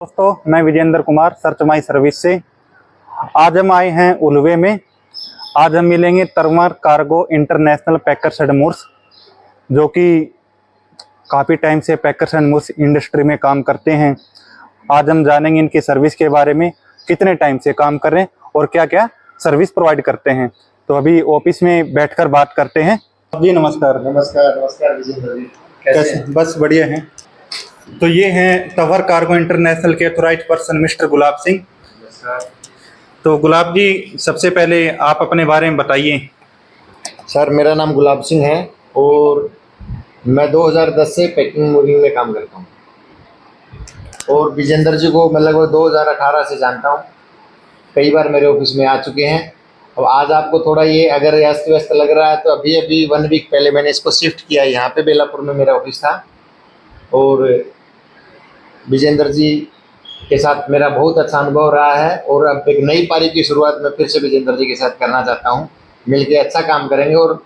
दोस्तों, मैं Vijendra Kumar search my service से। आज हम आए हैं उलवे में। आज हम मिलेंगे तरमर cargo international packers and moves, जो कि काफ़ी टाइम से पैकर्स एंड मूव्स इंडस्ट्री में काम करते हैं। आज हम जानेंगे इनकी सर्विस के बारे में, कितने टाइम से काम कर रहे हैं और क्या क्या सर्विस प्रोवाइड करते हैं। तो अभी ऑफिस में बैठकर बात करते हैं। जी नमस्कार। नमस्कार नमस्कार विजेंद्र जी, कैसे हैं? बस बढ़िया हैं। तो ये हैं तवर कार्गो इंटरनेशनल के authorised person mister Gulab Singh. तो गुलाब जी, सबसे पहले आप अपने बारे में बताइए। सर, मेरा नाम गुलाब सिंह है और मैं 2010 से पैकिंग मूविंग में काम करता हूँ और विजेंद्र जी को मैं लगभग 2018 से जानता हूँ। कई बार मेरे ऑफिस में आ चुके हैं। अब आज आपको थोड़ा ये अगर अस्त व्यस्त लग रहा है तो अभी 1 वीक पहले मैंने इसको शिफ्ट किया। यहाँ पे बेलापुर में मेरा ऑफिस था और विजेंद्र जी के साथ मेरा बहुत अच्छा अनुभव रहा है और अब एक नई पारी की शुरुआत मैं फिर से विजेंद्र जी के साथ करना चाहता हूँ। मिलके अच्छा काम करेंगे और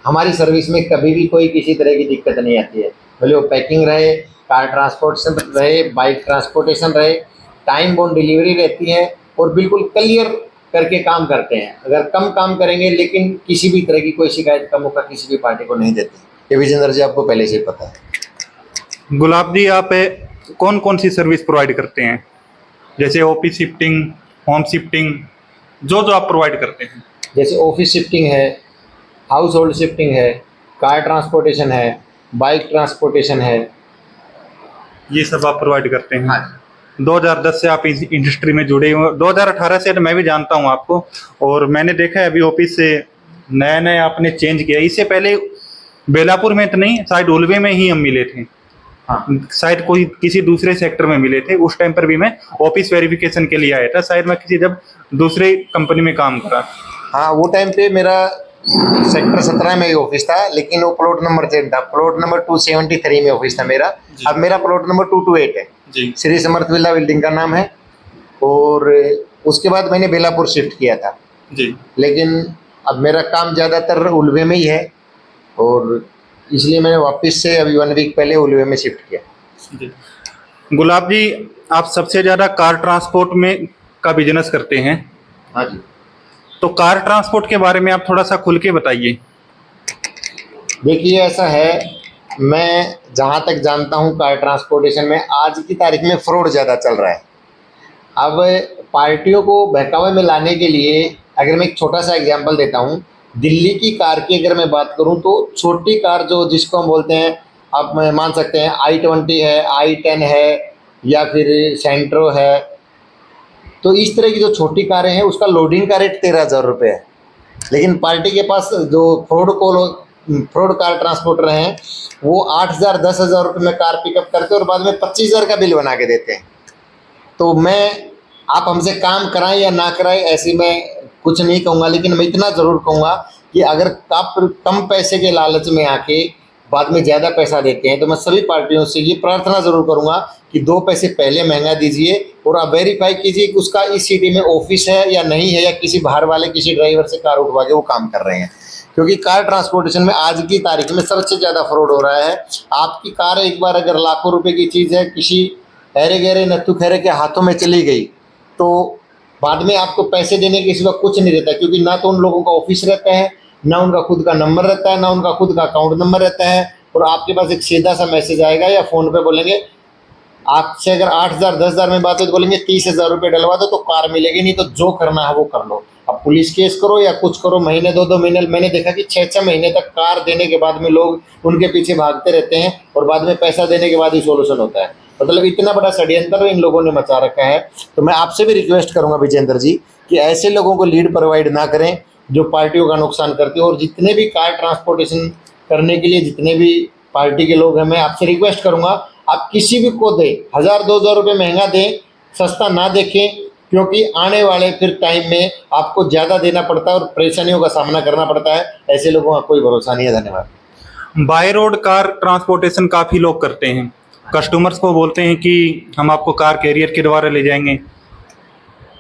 हमारी सर्विस में कभी भी कोई किसी तरह की दिक्कत नहीं आती है। भले वो पैकिंग रहे, कार ट्रांसपोर्टेशन रहे, बाइक ट्रांसपोर्टेशन रहे, टाइम बाउंड डिलीवरी रहती है और बिल्कुल क्लियर करके काम करते हैं। अगर कम काम करेंगे लेकिन किसी भी तरह की कोई शिकायत का मौका किसी भी पार्टी को नहीं देते। ये विजेंद्र जी आपको पहले से ही पता है। गुलाब जी, आप कौन कौन सी सर्विस प्रोवाइड करते हैं? जैसे ऑफिस शिफ्टिंग, होम शिफ्टिंग, जो जो आप प्रोवाइड करते हैं। जैसे ऑफिस शिफ्टिंग है, हाउस होल्ड शिफ्टिंग है, कार ट्रांसपोर्टेशन है, बाइक ट्रांसपोर्टेशन है, ये सब आप प्रोवाइड करते हैं। हाँ। 2010 से आप इस इंडस्ट्री में जुड़े हुए। 2018 से तो मैं भी जानता हूँ आपको, और मैंने देखा है अभी ऑफिस से नया नया आपने चेंज किया। इससे पहले बेलापुर में तो नहीं, शायद उलवे में ही हम मिले थे। हाँ, शायद कोई किसी दूसरे सेक्टर में मिले थे। उस टाइम पर भी मैं ऑफिस वेरिफिकेशन के लिए आया था। शायद मैं किसी जब दूसरे कंपनी में काम करा। हाँ, वो टाइम पे मेरा सेक्टर 17 में ही ऑफिस था, लेकिन वो प्लॉट नंबर 10 था। प्लॉट नंबर 273 में ऑफिस था मेरा। अब मेरा प्लॉट नंबर 228 है जी। श्री समर्थ विला बिल्डिंग का नाम है। और उसके बाद मैंने बेलापुर शिफ्ट किया था जी। लेकिन अब मेरा काम ज़्यादातर उलवे में ही है और इसलिए मैंने वापस से अभी 1 वीक पहले उलवे में शिफ्ट किया। जी। गुलाब जी, आप सबसे ज़्यादा कार ट्रांसपोर्ट में का बिजनेस करते हैं। हाँ जी। तो कार ट्रांसपोर्ट के बारे में आप थोड़ा सा खुल के बताइए। देखिए, ऐसा है, मैं जहाँ तक जानता हूँ कार ट्रांसपोर्टेशन में आज की तारीख में फ्रॉड ज़्यादा चल रहा है। अब पार्टियों को बहकावे में लाने के लिए अगर मैं एक छोटा सा एग्जांपल देता हूँ, दिल्ली की कार की अगर मैं बात करूँ तो छोटी कार जो जिसको हम बोलते हैं, आप मान सकते हैं i20 है, i10 है या फिर सेंट्रो है, तो इस तरह की जो छोटी कारें हैं उसका लोडिंग का रेट 13,000 रुपये है। लेकिन पार्टी के पास जो फ्रॉड कार ट्रांसपोर्टर हैं वो 8,000 10,000 रुपये में कार पिकअप करते हैं और बाद में 25,000 का बिल बना के देते हैं। तो आप हमसे काम कराएं या ना कराएं ऐसी मैं कुछ नहीं कहूँगा, लेकिन मैं इतना ज़रूर कहूँगा कि अगर आप कम पैसे के लालच में आके बाद में ज़्यादा पैसा देते हैं तो मैं सभी पार्टियों से ये प्रार्थना ज़रूर करूँगा कि 2 पैसे पहले महंगा दीजिए और आप वेरीफाई कीजिए कि उसका इस सिटी में ऑफिस है या नहीं है, या किसी बाहर वाले किसी ड्राइवर से कार उठवा के वो काम कर रहे हैं। क्योंकि कार ट्रांसपोर्टेशन में आज की तारीख में सबसे ज़्यादा फ्रॉड हो रहा है। आपकी कार एक बार अगर लाखों रुपए की चीज़ है किसी अरे गहरे नत्थु खैरे के हाथों में चली गई तो बाद में आपको पैसे देने के सिवा कुछ नहीं रहता, क्योंकि ना तो उन लोगों का ऑफिस रहता है, ना उनका खुद का नंबर रहता है, ना उनका खुद का अकाउंट नंबर रहता है। और आपके पास एक सीधा सा मैसेज आएगा या फ़ोन पे बोलेंगे, आपसे अगर 8,000 10,000 में बात हो तो बोलेंगे 30,000 रुपये डलवा दो तो कार मिलेगी, नहीं तो जो करना है वो कर लो। अब पुलिस केस करो या कुछ करो, महीने 2-2 महीने, मैंने देखा कि 6-6 महीने तक कार देने के बाद में लोग उनके पीछे भागते रहते हैं और बाद में पैसा देने के बाद ही सोल्यूशन होता है। मतलब इतना बड़ा षड्यंत्र इन लोगों ने मचा रखा है। तो मैं आपसे भी रिक्वेस्ट करूंगा विजेंद्र जी कि ऐसे लोगों को लीड प्रोवाइड ना करें जो पार्टियों का नुकसान करते हैं। और जितने भी कार ट्रांसपोर्टेशन करने के लिए जितने भी पार्टी के लोग हैं, मैं आपसे रिक्वेस्ट करूंगा आप किसी भी को दें, 1,000-2,000 रुपये महंगा दें, सस्ता ना देखें, क्योंकि आने वाले फिर टाइम में आपको ज़्यादा देना पड़ता है और परेशानियों का सामना करना पड़ता है। ऐसे लोगों का कोई भरोसा नहीं है। धन्यवाद। बाय रोड कार ट्रांसपोर्टेशन काफ़ी लोग करते हैं। कस्टमर्स को बोलते हैं कि हम आपको कार कैरियर के द्वारा ले जाएंगे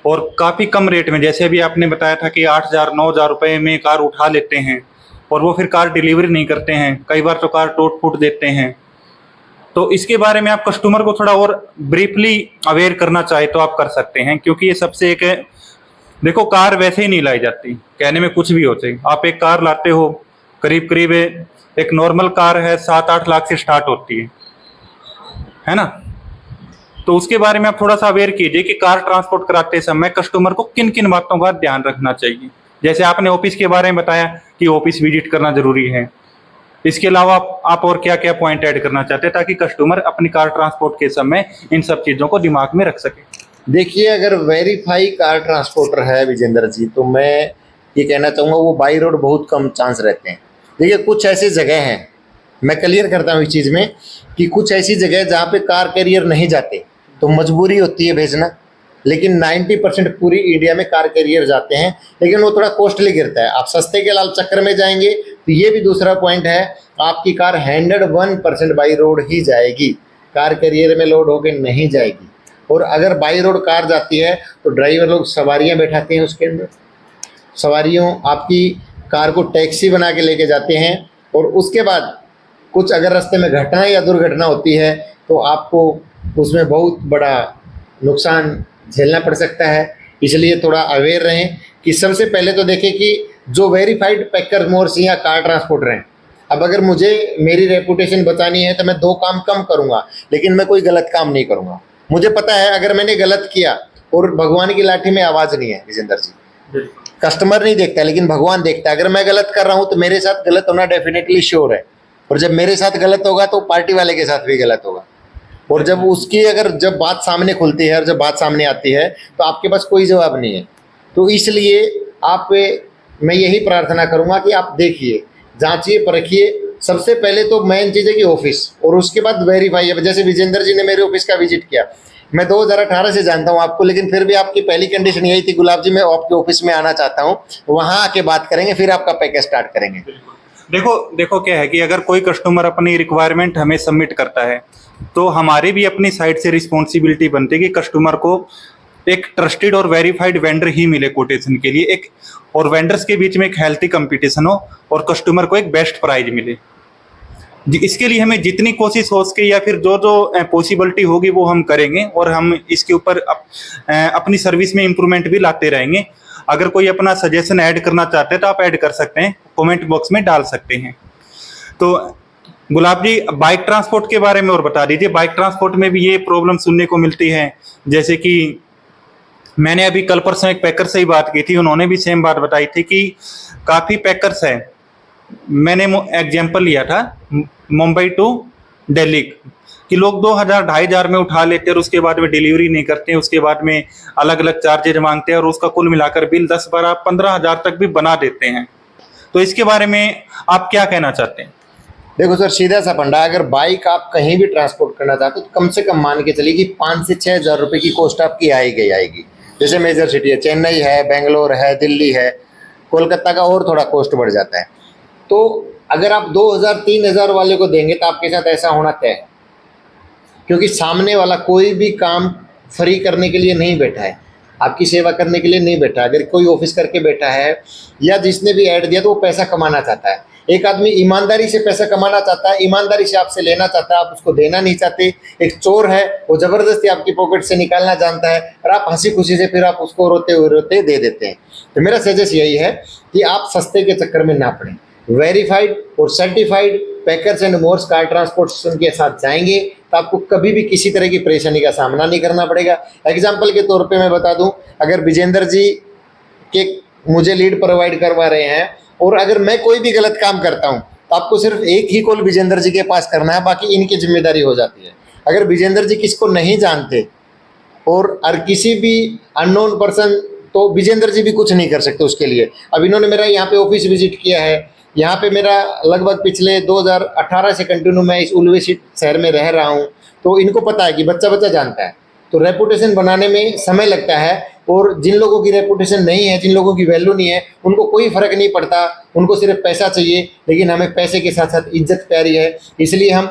और काफ़ी कम रेट में, जैसे अभी आपने बताया था कि 8,000 9,000 रुपये में कार उठा लेते हैं और वो फिर कार डिलीवरी नहीं करते हैं। कई बार तो कार टूट फूट देते हैं। तो इसके बारे में आप कस्टमर को थोड़ा और ब्रीफली अवेयर करना चाहे तो आप कर सकते हैं, क्योंकि ये सबसे एक है, देखो कार वैसे ही नहीं लाई जाती, कहने में कुछ भी हो जाए। आप एक कार लाते हो, करीब करीब एक नॉर्मल कार है 7-8 लाख से स्टार्ट होती है ना। तो उसके बारे में आप थोड़ा सा अवेयर कीजिए कि कार ट्रांसपोर्ट कराते समय कस्टमर को किन किन बातों का ध्यान रखना चाहिए। जैसे आपने ऑफिस के बारे में बताया कि ऑफिस विजिट करना जरूरी है, इसके अलावा आप और क्या क्या पॉइंट ऐड करना चाहते हैं ताकि कस्टमर अपनी कार ट्रांसपोर्ट के समय इन सब चीज़ों को दिमाग में रख सके। देखिए, अगर वेरीफाई कार ट्रांसपोर्टर है विजेंद्र जी, तो मैं ये कहना चाहूँगा वो बाई रोड बहुत कम चांस रहते हैं। देखिए, कुछ ऐसी जगह हैं, मैं क्लियर करता हूँ इस चीज़ में कि कुछ ऐसी जगह है जहाँ पे कार कैरियर नहीं जाते, तो मजबूरी होती है भेजना। लेकिन 90% पूरी इंडिया में कार कैरियर जाते हैं, लेकिन वो थोड़ा कॉस्टली गिरता है। आप सस्ते के लाल चक्कर में जाएंगे तो ये भी दूसरा पॉइंट है, आपकी कार 101% बाई रोड ही जाएगी, कार कैरियर में लोड होकर नहीं जाएगी। और अगर बाई रोड कार जाती है तो ड्राइवर लोग सवारियां बैठाते हैं उसके अंदर, सवारियों आपकी कार को टैक्सी बना के लेके जाते हैं, और उसके बाद कुछ अगर रास्ते में घटना या दुर्घटना होती है तो आपको उसमें बहुत बड़ा नुकसान झेलना पड़ सकता है। इसलिए थोड़ा अवेयर रहें कि सबसे पहले तो देखें कि जो वेरीफाइड पैकर मोर्स या कार ट्रांसपोर्टर हैं, अब अगर मुझे मेरी रेपुटेशन बचानी है तो मैं 2 काम कम करूँगा, लेकिन मैं कोई गलत काम नहीं करूँगा। मुझे पता है अगर मैंने गलत किया, और भगवान की लाठी में आवाज़ नहीं है विजेंद्र जी, कस्टमर नहीं देखता लेकिन भगवान देखता है। अगर मैं गलत कर रहा हूँ तो मेरे साथ गलत होना डेफिनेटली श्योर है, और जब मेरे साथ गलत होगा तो पार्टी वाले के साथ भी गलत होगा। और जब उसकी जब बात सामने खुलती है और जब बात सामने आती है तो आपके पास कोई जवाब नहीं है। तो इसलिए मैं यही प्रार्थना करूंगा कि आप देखिए, जांचिए, परखिए। सबसे पहले तो मेन चीज़ है कि ऑफिस, और उसके बाद वेरीफाई। अब जैसे विजेंद्र जी ने मेरे ऑफिस का विजिट किया, मैं 2018 से जानता हूं आपको, लेकिन फिर भी आपकी पहली कंडीशन यही थी, गुलाब जी मैं आपके ऑफिस में आना चाहता हूं, वहां आके बात करेंगे, फिर आपका पैकेज स्टार्ट करेंगे। देखो क्या है कि अगर कोई कस्टमर अपनी रिक्वायरमेंट हमें सबमिट करता है तो हमारी भी अपनी साइड से रिस्पॉन्सिबिलिटी बनती है कि कस्टमर को एक ट्रस्टेड और वेरीफाइड वेंडर ही मिले कोटेशन के लिए, एक और वेंडर्स के बीच में एक हेल्थी कंपटीशन हो और कस्टमर को एक बेस्ट प्राइस मिले। इसके लिए हमें जितनी कोशिश हो सके या फिर जो पॉसिबिलिटी होगी वो हम करेंगे, और हम इसके ऊपर अपनी सर्विस में इम्प्रूवमेंट भी लाते रहेंगे। अगर कोई अपना सजेशन ऐड करना चाहते हैं तो आप ऐड कर सकते हैं, कमेंट बॉक्स में डाल सकते हैं। तो गुलाब जी, बाइक ट्रांसपोर्ट के बारे में और बता दीजिए। बाइक ट्रांसपोर्ट में भी ये प्रॉब्लम सुनने को मिलती है, जैसे कि मैंने अभी कल परसों एक पैकर से ही बात की थी, उन्होंने भी सेम बात बताई थी कि काफ़ी पैकर्स हैं। मैंने एग्जाम्पल लिया था मुंबई टू दिल्ली कि लोग 2,000-2,500 में उठा लेते हैं और उसके बाद में डिलीवरी नहीं करते हैं, उसके बाद में अलग अलग चार्जेज मांगते हैं और उसका कुल मिलाकर बिल 10-12-15,000 तक भी बना देते हैं। तो इसके बारे में आप क्या कहना चाहते हैं? देखो सर, सीधा सा फंडा, अगर बाइक आप कहीं भी ट्रांसपोर्ट करना चाहते हो तो कम से कम मान के चलिए कि 5 से 6 हज़ार रुपये की कॉस्ट आपकी आएगी। जैसे मेजर सिटी है, चेन्नई है, बेंगलोर है, दिल्ली है, कोलकाता का और थोड़ा कॉस्ट बढ़ जाता है। तो अगर आप 2,000-3,000 वाले को देंगे तो आपके साथ ऐसा होना तय है, क्योंकि सामने वाला कोई भी काम फ्री करने के लिए नहीं बैठा है, आपकी सेवा करने के लिए नहीं बैठा। अगर कोई ऑफिस करके बैठा है या जिसने भी ऐड दिया तो वो पैसा कमाना चाहता है। एक आदमी ईमानदारी से पैसा कमाना चाहता है, ईमानदारी से आपसे लेना चाहता है, आप उसको देना नहीं चाहते। एक चोर है, वो ज़बरदस्ती आपकी पॉकेट से निकालना जानता है और आप हंसी खुशी से फिर आप उसको रोते दे देते हैं। तो मेरा सजेस्ट यही है कि आप सस्ते के चक्कर में ना पड़ें। वेरीफाइड और certified packers and movers car transportation के साथ जाएंगे तो आपको कभी भी किसी तरह की परेशानी का सामना नहीं करना पड़ेगा। एग्जाम्पल के तौर पे मैं बता दूं, अगर विजेंद्र जी के मुझे लीड प्रोवाइड करवा रहे हैं और अगर मैं कोई भी गलत काम करता हूं तो आपको सिर्फ एक ही कॉल विजेंद्र जी के पास करना है, बाकी इनकी जिम्मेदारी हो जाती है। अगर विजेंद्र जी किसको नहीं जानते और किसी भी अननोन पर्सन, तो विजेंद्र जी भी कुछ नहीं कर सकते उसके लिए। अब इन्होंने मेरा यहाँ पे ऑफिस विजिट किया है, यहाँ पे मेरा लगभग पिछले 2018 से कंटिन्यू मैं इस उल्वे शहर में रह रहा हूँ, तो इनको पता है कि बच्चा जानता है। तो रेपुटेशन बनाने में समय लगता है, और जिन लोगों की रेपुटेशन नहीं है, जिन लोगों की वैल्यू नहीं है, उनको कोई फ़र्क नहीं पड़ता, उनको सिर्फ पैसा चाहिए। लेकिन हमें पैसे के साथ साथ इज्जत प्यारी है, इसलिए हम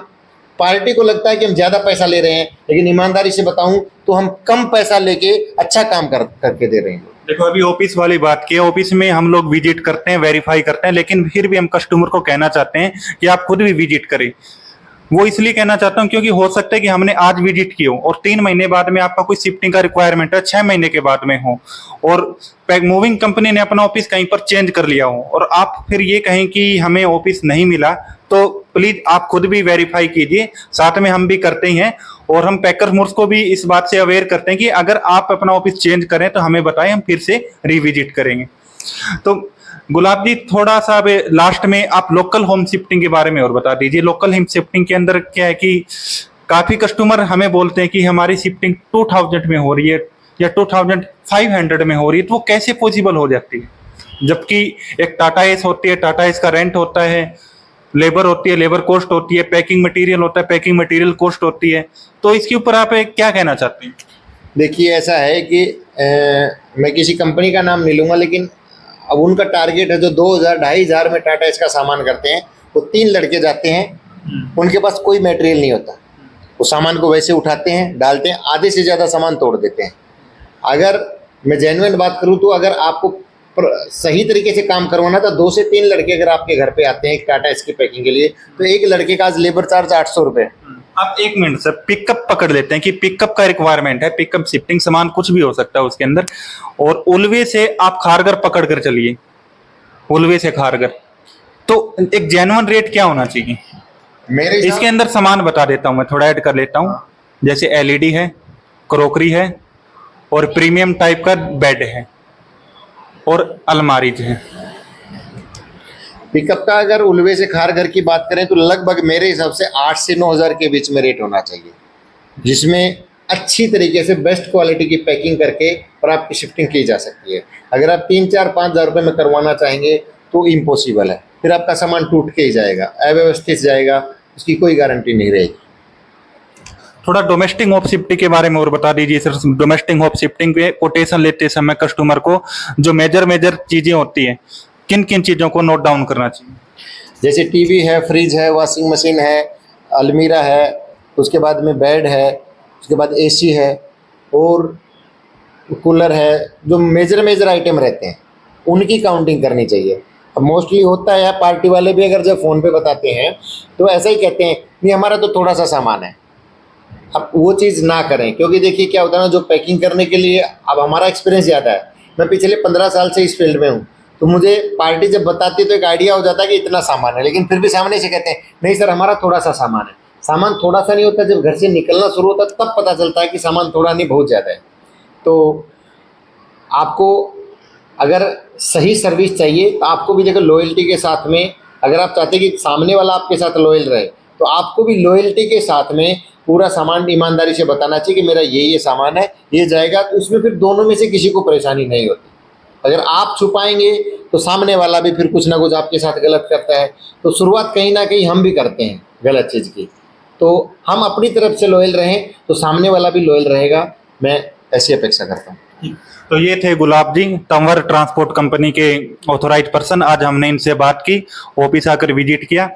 पार्टी को लगता है कि हम ज़्यादा पैसा ले रहे हैं, लेकिन ईमानदारी से बताऊं तो हम कम पैसा लेके अच्छा काम करके दे रहे हैं। देखो, अभी ऑफिस वाली बात की, ऑफिस में हम लोग विजिट करते हैं, वेरीफाई करते हैं, लेकिन फिर भी हम कस्टमर को कहना चाहते हैं कि आप खुद भी विजिट करें। वो इसलिए कहना चाहता हूँ क्योंकि हो सकता है कि हमने आज विजिट की हो और 3 महीने बाद में आपका कोई शिफ्टिंग का रिक्वायरमेंट है 6 महीने के बाद में हो, और मूविंग कंपनी ने अपना ऑफिस कहीं पर चेंज कर लिया हो और आप फिर ये कहें कि हमें ऑफिस नहीं मिला, तो प्लीज आप खुद भी वेरीफाई कीजिए, साथ में हम भी करते ही हैं और हम पैकर्स मोर्स को भी इस बात से अवेयर करते हैं कि अगर आप अपना ऑफिस चेंज करें तो हमें बताएं, हम फिर से रिविजिट करेंगे। तो गुलाब जी, थोड़ा सा लास्ट में आप लोकल होम शिफ्टिंग के बारे में और बता दीजिए। लोकल होम शिफ्टिंग के अंदर क्या है कि काफी कस्टमर हमें बोलते हैं कि हमारी शिफ्टिंग 2000 में हो रही है या 2500 में हो रही है, तो वो कैसे पॉसिबल हो जाती है, जबकि एक टाटा एस होती है, टाटा एस का रेंट होता है, लेबर होती है, लेबर कॉस्ट होती है, पैकिंग मटेरियल होता है, पैकिंग मटेरियल कॉस्ट होती है, तो इसके ऊपर आप क्या कहना चाहते हैं? देखिए, ऐसा है कि मैं किसी कंपनी का नाम नहीं लूँगा, लेकिन अब उनका टारगेट है जो 2000-2500 में टाटा इसका सामान करते हैं, वो 3 लड़के जाते हैं, उनके पास कोई मटेरियल नहीं होता, वो सामान को वैसे उठाते हैं, डालते हैं, आधे से ज़्यादा सामान तोड़ देते हैं। अगर मैं जेन्युइन बात करूँ तो अगर आपको सही तरीके से काम करवाना था, 2 से 3 लड़के अगर आपके घर पे आते हैं एक टाटा इसकी पैकिंग के लिए, तो एक लड़के का आज लेबर चार्ज 800 रुपये। आप 1 मिनट सर, पिकअप पकड़ लेते हैं कि पिकअप का रिक्वायरमेंट है, पिकअप शिफ्टिंग सामान कुछ भी हो सकता है उसके अंदर, और उलवे से आप खारगर पकड़ कर चलिए, उलवे से खारगर, तो एक जेन्युइन रेट क्या होना चाहिए? मेरे इसके अंदर सामान बता देता हूं, मैं थोड़ा ऐड कर लेता हूं, जैसे एलईडी है, क्रोकरी है और प्रीमियम टाइप का बेड है और अलमारीज है। पिकअप का अगर उलवे से खारघर की बात करें तो लगभग मेरे हिसाब से 8 से 9,000 के बीच में रेट होना चाहिए, जिसमें अच्छी तरीके से बेस्ट क्वालिटी की पैकिंग करके और आपकी शिफ्टिंग की जा सकती है। अगर आप 3-4-5 हज़ार रुपये में करवाना चाहेंगे तो इम्पॉसिबल है, फिर आपका सामान टूट के ही जाएगा, अव्यवस्थित जाएगा, उसकी कोई गारंटी नहीं रहेगी। थोड़ा डोमेस्टिक होप शिफ्टिंग के बारे में और बता दीजिए सर। डोमेस्टिक होप शिफ्टिंग पे कोटेशन लेते समय कस्टमर को जो मेजर चीजें होती हैं, किन किन चीजों को नोट डाउन करना चाहिए? जैसे टीवी है, फ्रिज है, वॉशिंग मशीन है, अलमीरा है, उसके बाद में बेड है, उसके बाद एसी है और कूलर है, जो मेजर आइटम रहते हैं उनकी काउंटिंग करनी चाहिए। अब मोस्टली होता है पार्टी वाले भी अगर जब फ़ोन पे बताते हैं तो ऐसा ही कहते हैं, नहीं हमारा तो थोड़ा सा सामान है। अब वो चीज़ ना करें, क्योंकि देखिए क्या होता है ना, जो पैकिंग करने के लिए अब हमारा एक्सपीरियंस ज़्यादा है, मैं पिछले 15 साल से इस फील्ड में हूँ, तो मुझे पार्टी जब बताती है तो एक आइडिया हो जाता है कि इतना सामान है, लेकिन फिर भी सामने से कहते हैं नहीं सर हमारा थोड़ा सा सामान है। सामान थोड़ा सा नहीं होता, जब घर से निकलना शुरू होता है तब पता चलता है कि सामान थोड़ा नहीं बहुत ज़्यादा है। तो आपको अगर सही सर्विस चाहिए तो आपको भी देखो लॉयल्टी के साथ में, अगर आप चाहते हैं कि सामने वाला आपके साथ लॉयल रहे तो आपको भी लॉयल्टी के साथ में पूरा सामान ईमानदारी से बताना चाहिए कि मेरा ये सामान है, ये जाएगा, तो उसमें फिर दोनों में से किसी को परेशानी नहीं होती। अगर आप छुपाएंगे तो सामने वाला भी फिर कुछ ना कुछ आपके साथ गलत करता है। तो शुरुआत कहीं ना कहीं हम भी करते हैं गलत चीज़ की, तो हम अपनी तरफ से लॉयल रहें तो सामने वाला भी लॉयल रहेगा, मैं ऐसी अपेक्षा करता हूँ। तो ये थे गुलाब जी, तंवर ट्रांसपोर्ट कंपनी के ऑथोराइज पर्सन। आज हमने इनसे बात की, ऑफिस आकर विजिट किया।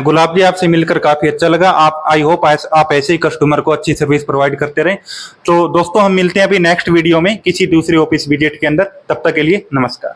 गुलाब जी, आपसे मिलकर काफी अच्छा लगा। आप आई होप आप ऐसे ही कस्टमर को अच्छी सर्विस प्रोवाइड करते रहें। तो दोस्तों, हम मिलते हैं अभी नेक्स्ट वीडियो में किसी दूसरी ऑफिस विजिट के अंदर। तब तक के लिए नमस्कार।